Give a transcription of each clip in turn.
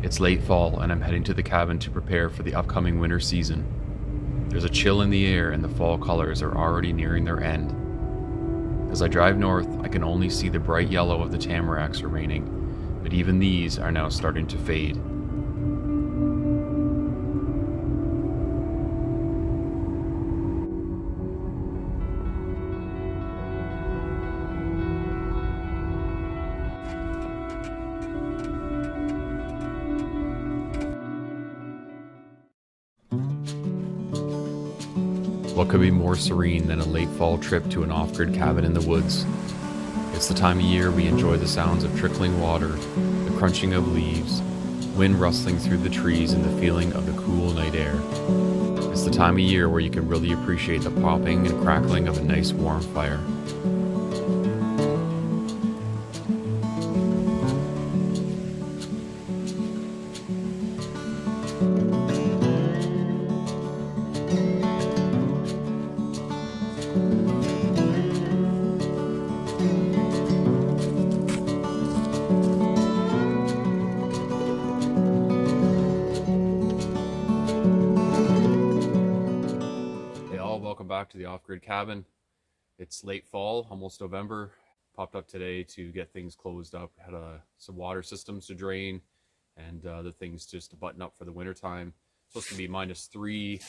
It's late fall and I'm heading to the cabin to prepare for the upcoming winter season. There's a chill in the air and the fall colors are already nearing their end. As I drive north, I can only see the bright yellow of the tamaracks remaining, but even these are now starting to fade. What could be more serene than a late fall trip to an off-grid cabin in the woods? It's the time of year we enjoy the sounds of trickling water, the crunching of leaves, wind rustling through the trees, and the feeling of the cool night air. It's the time of year where you can really appreciate the popping and crackling of a nice warm fire. Welcome back to the off-grid cabin. It's late fall, almost November. Popped up today to get things closed up. Had some water systems to drain and the things just to button up for the winter time. Supposed to be -3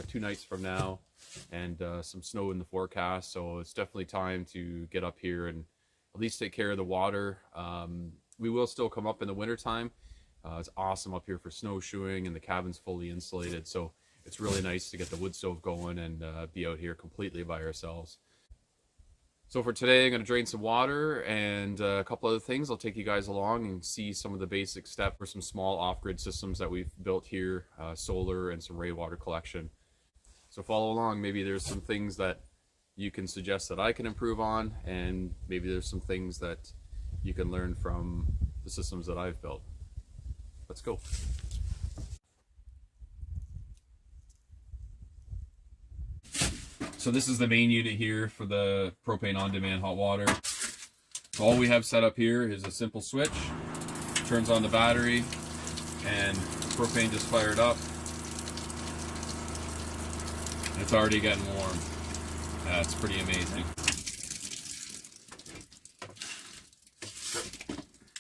2 nights from now, and some snow in the forecast. So it's definitely time to get up here and at least take care of the water. We will still come up in the winter time. It's awesome up here for snowshoeing, and the cabin's fully insulated. So it's really nice to get the wood stove going and be out here completely by ourselves. So for today, I'm going to drain some water and a couple other things. I'll take you guys along and see some of the basic steps for some small off-grid systems that we've built here, solar and some rainwater collection. So follow along. Maybe there's some things that you can suggest that I can improve on, and maybe there's some things that you can learn from the systems that I've built. Let's go. So this is the main unit here for the propane on-demand hot water. So all we have set up here is a simple switch. Turns on the battery and propane just fired up. It's already getting warm. That's pretty amazing.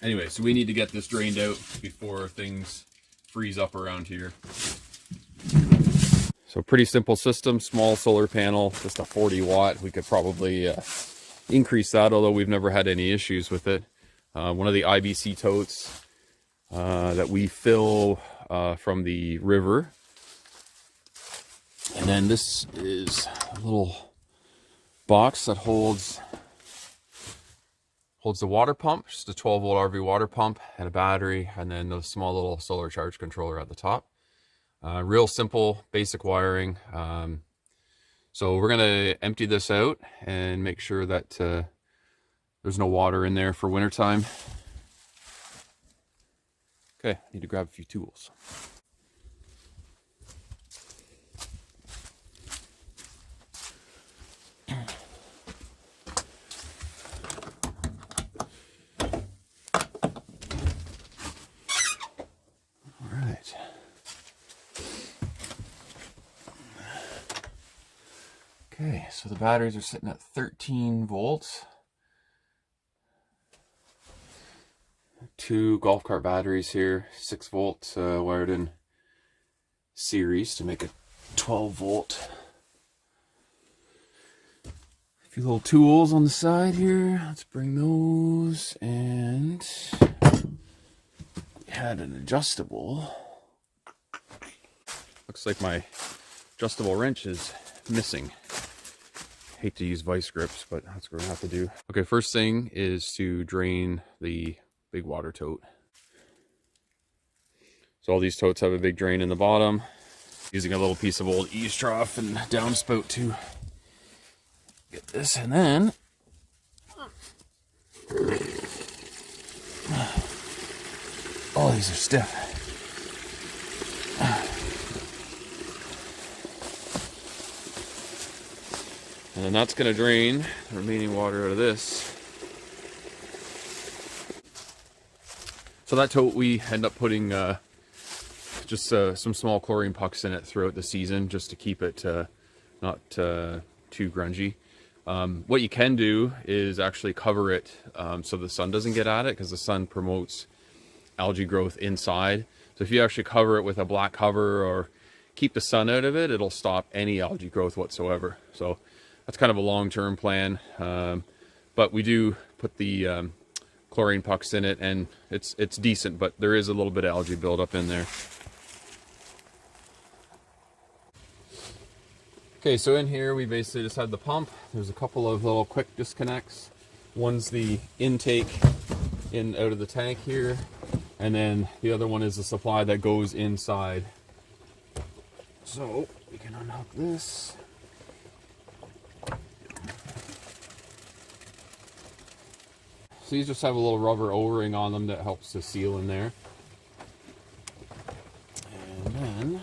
Anyway, so we need to get this drained out before things freeze up around here. So pretty simple system, small solar panel, just a 40 watt. We could probably increase that, although we've never had any issues with it. One of the IBC totes that we fill from the river. And then this is a little box that holds the water pump, just a 12 volt RV water pump and a battery, and then the small little solar charge controller at the top. Real simple, basic wiring. So we're going to empty this out and make sure that there's no water in there for wintertime. Okay, need to grab a few tools. Okay, so the batteries are sitting at 13 volts. 2 golf cart batteries here, 6 volts wired in series to make a 12 volt. A few little tools on the side here. Let's bring those, and we had an adjustable. Looks like my adjustable wrench is missing. Hate to use vice grips, but that's what we're gonna have to do. Okay, first thing is to drain the big water tote. So all these totes have a big drain in the bottom. Using a little piece of old eaves trough and downspout to get this, and then oh, these are stiff. And then that's going to drain the remaining water out of this. So that tote, we end up putting just some small chlorine pucks in it throughout the season, just to keep it not too grungy. What you can do is actually cover it so the sun doesn't get at it, because the sun promotes algae growth inside. So if you actually cover it with a black cover or keep the sun out of it, it'll stop any algae growth whatsoever. So that's kind of a long-term plan. But we do put the chlorine pucks in it, and it's decent, but there is a little bit of algae buildup in there. Okay, so in here we basically just had the pump. There's a couple of little quick disconnects. One's the intake in out of the tank here, and then the other one is the supply that goes inside. So we can unhook this. So these just have a little rubber O-ring on them that helps to seal in there. And then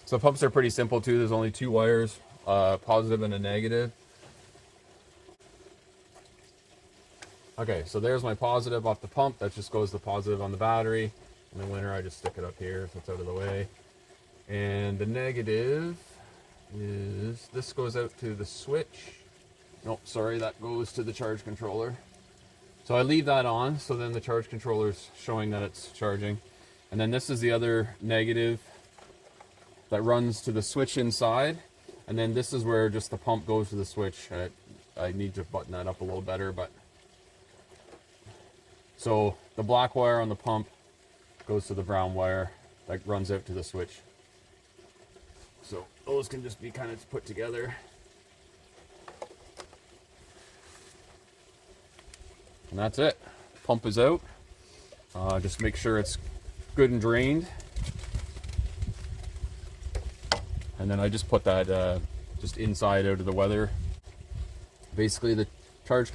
so pumps are pretty simple too. There's only two wires, positive and a negative. Okay, so there's my positive off the pump. That just goes to positive on the battery. In the winter, I just stick it up here so it's out of the way. And the negative is, this goes out to the switch. Nope, sorry, that goes to the charge controller. So I leave that on, so then the charge controller's showing that it's charging. And then this is the other negative that runs to the switch inside, and then this is where just the pump goes to the switch. I need to button that up a little better, but so the black wire on the pump goes to the brown wire that runs out to the switch. So those can just be kind of put together. And that's it. Pump is out. Just make sure it's good and drained. And then I just put that just inside out of the weather. Basically, the charge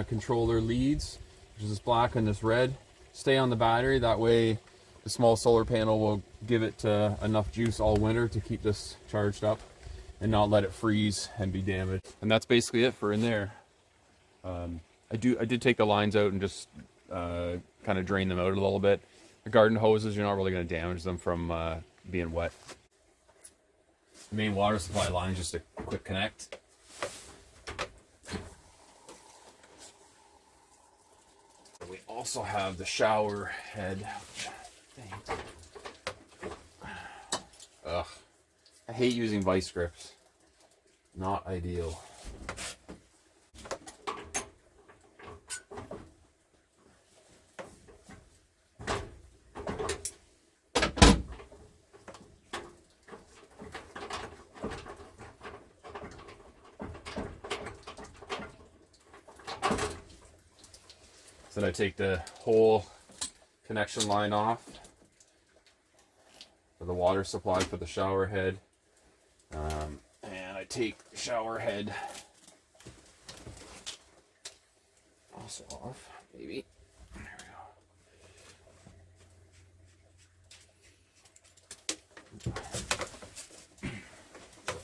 controller leads, which is this black and this red, stay on the battery. That way, the small solar panel will give it enough juice all winter to keep this charged up and not let it freeze and be damaged. And that's basically it for in there. I did take the lines out and just kind of drain them out a little bit. The garden hoses, you're not really going to damage them from being wet. The main water supply line is just a quick connect. We also have the shower head. Ugh. I hate using vice grips. Not ideal. Then I take the whole connection line off for the water supply for the shower head, and I take the shower head also off, maybe. There we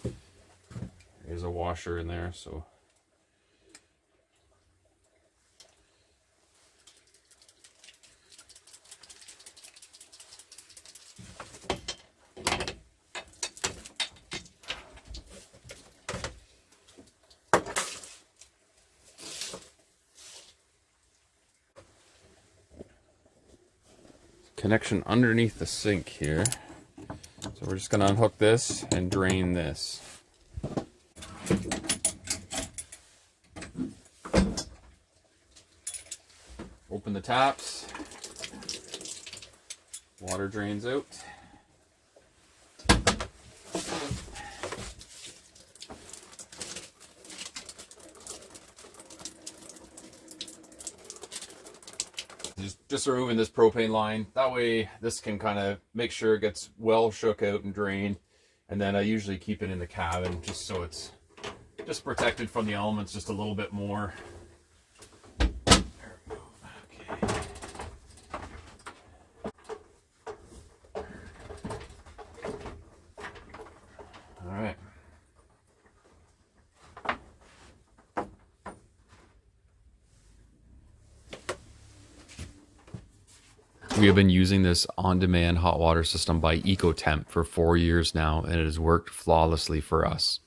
go. There's a washer in there, so connection underneath the sink here. So we're just going to unhook this and drain this. Open the taps. Water drains out. Just removing this propane line. That way this can kind of make sure it gets well shook out and drained. And then I usually keep it in the cabin just so it's just protected from the elements just a little bit more. Okay. We have been using this on-demand hot water system by EcoTemp for 4 years now, and it has worked flawlessly for us.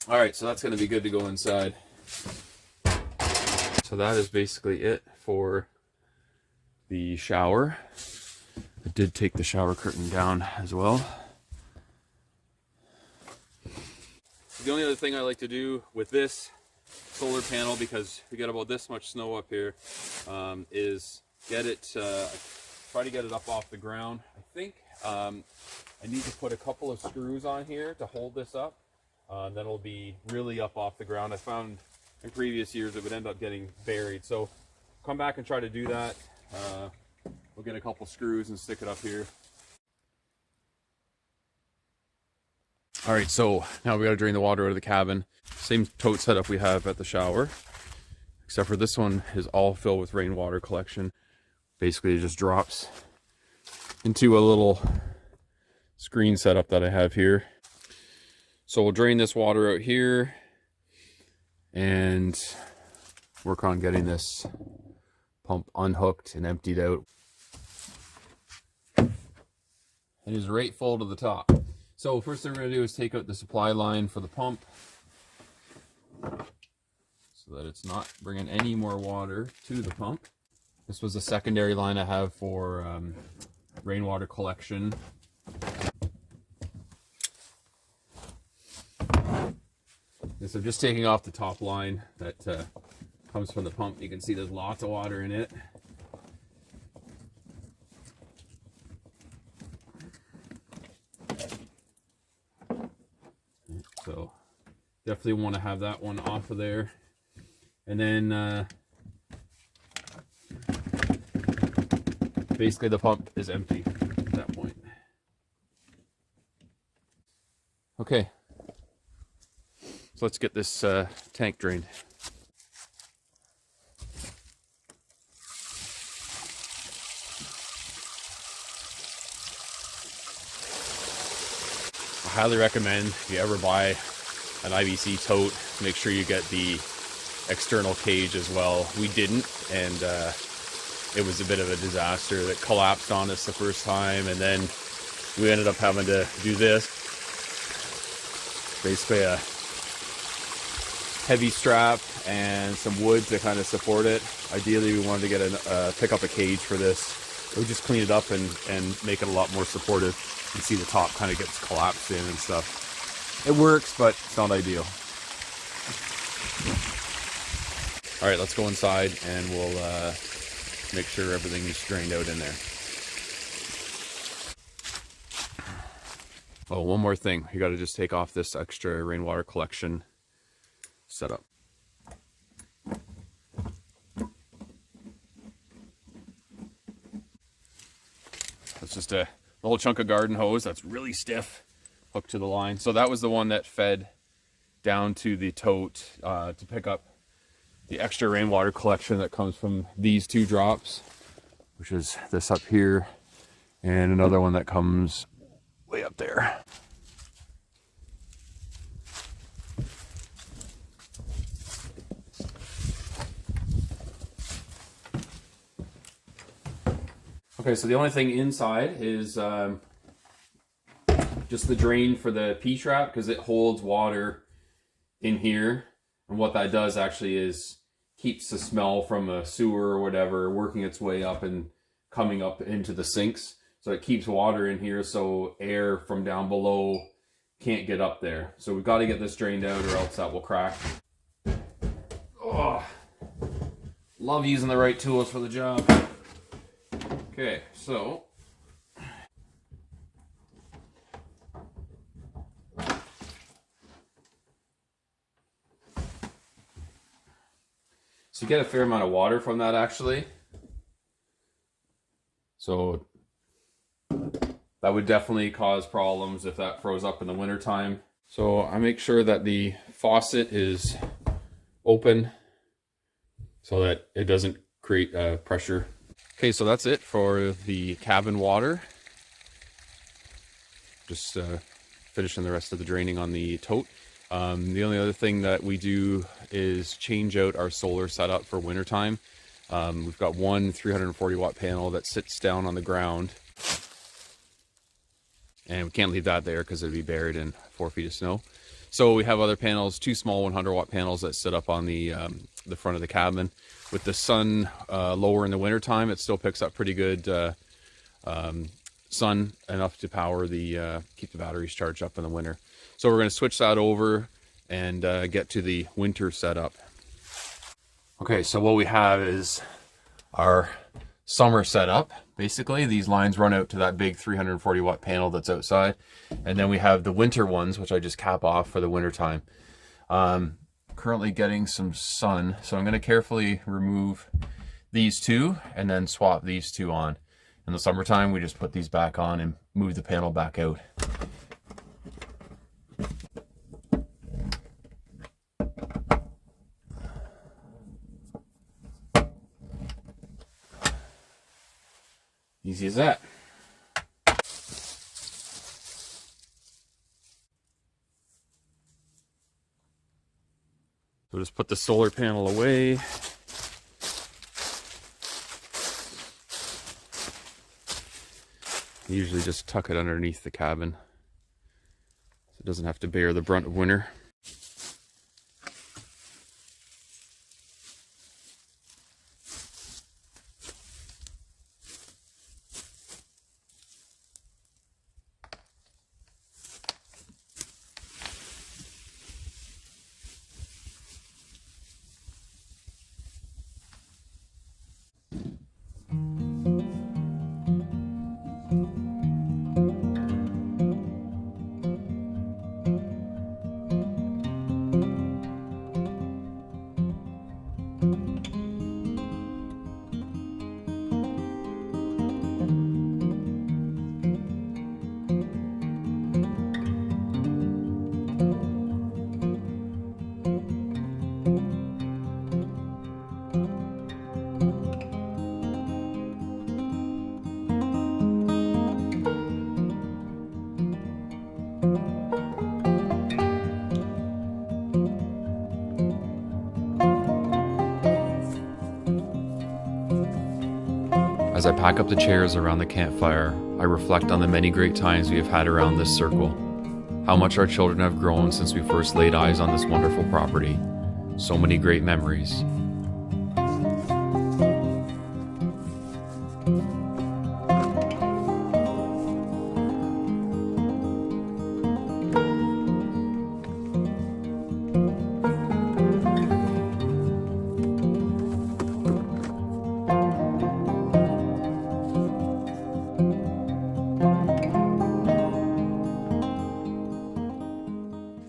All right, so that's going to be good to go inside. So that is basically it for the shower. I did take the shower curtain down as well. The only other thing I like to do with this solar panel, because we got about this much snow up here, is get it, try to get it up off the ground. I think I need to put a couple of screws on here to hold this up. Then it'll be really up off the ground. I found in previous years it would end up getting buried. So come back and try to do that. We'll get a couple screws and stick it up here. All right, so now we got to drain the water out of the cabin. Same tote setup we have at the shower, except for this one is all filled with rainwater collection. Basically, it just drops into a little screen setup that I have here. So we'll drain this water out here and work on getting this pump unhooked and emptied out. It is right full to the top. So first thing we're going to do is take out the supply line for the pump so that it's not bringing any more water to the pump. This was a secondary line I have for rainwater collection. And so just taking off the top line that comes from the pump. You can see there's lots of water in it. So definitely want to have that one off of there. And then basically the pump is empty at that point. Okay, so let's get this tank drained. I highly recommend if you ever buy an IBC tote, make sure you get the external cage as well. We didn't, and it was a bit of a disaster that collapsed on us the first time, and then we ended up having to do this. Basically a heavy strap and some wood to kind of support it. Ideally we wanted to get pick up a cage for this. It would just clean it up and make it a lot more supportive. You see the top kind of gets collapsed in and stuff. It works, but it's not ideal. All right, let's go inside and we'll make sure everything is drained out in there. Oh, one more thing. You got to just take off this extra rainwater collection setup. That's just a little chunk of garden hose that's really stiff, hooked to the line. So that was the one that fed down to the tote to pick up the extra rainwater collection that comes from these two drops, which is this up here, and another one that comes way up there. Okay, so the only thing inside is just the drain for the P-trap, because it holds water in here. And what that does actually is keeps the smell from a sewer or whatever working its way up and coming up into the sinks. So it keeps water in here so air from down below can't get up there. So we've got to get this drained out or else that will crack. Oh, love using the right tools for the job. Okay, so you get a fair amount of water from that actually. So that would definitely cause problems if that froze up in the wintertime. So I make sure that the faucet is open so that it doesn't create pressure. Okay, so that's it for the cabin water. just finishing the rest of the draining on the Tote. The only other thing that we do is change out our solar setup for wintertime. We've got one 340 watt panel that sits down on the ground, and we can't leave that there because it'd be buried in 4 feet of snow. So we have other panels, two small 100 watt panels that sit up on the front of the cabin. With the sun lower in the wintertime, it still picks up pretty good sun, enough to power the keep the batteries charged up in the winter. So we're going to switch that over and get to the winter setup. Okay, so what we have is our summer setup. Basically, these lines run out to that big 340 watt panel that's outside, and then we have the winter ones, which I just cap off for the winter time. Currently getting some sun, so I'm going to carefully remove these two and then swap these two on. In the summertime, we just put these back on and move the panel back out. Easy as that. So just put the solar panel away. Usually just tuck it underneath the cabin so it doesn't have to bear the brunt of winter. As I pack up the chairs around the campfire, I reflect on the many great times we have had around this circle. How much our children have grown since we first laid eyes on this wonderful property. So many great memories.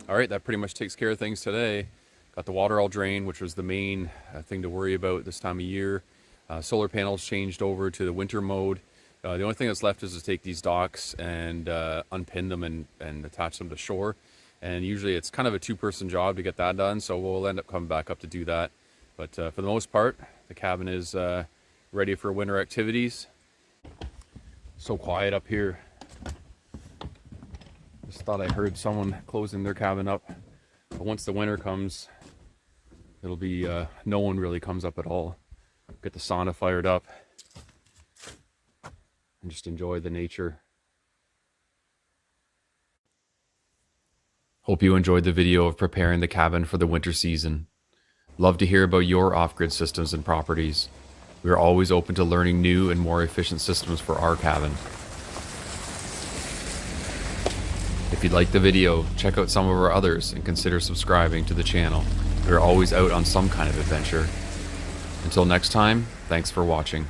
All right, that pretty much takes care of things today. Got the water all drained, which was the main thing to worry about this time of year. Solar panels changed over to the winter mode. The only thing that's left is to take these docks and unpin them and attach them to shore. And usually it's kind of a two-person job to get that done, so we'll end up coming back up to do that. But for the most part, the cabin is ready for winter activities. So quiet up here. Just thought I heard someone closing their cabin up. But once the winter comes, it'll be no one really comes up at all. Get the sauna fired up and just enjoy the nature. Hope you enjoyed the video of preparing the cabin for the winter season. Love to hear about your off-grid systems and properties. We are always open to learning new and more efficient systems for our cabin. If you liked the video, check out some of our others and consider subscribing to the channel. We are always out on some kind of adventure. Until next time, thanks for watching.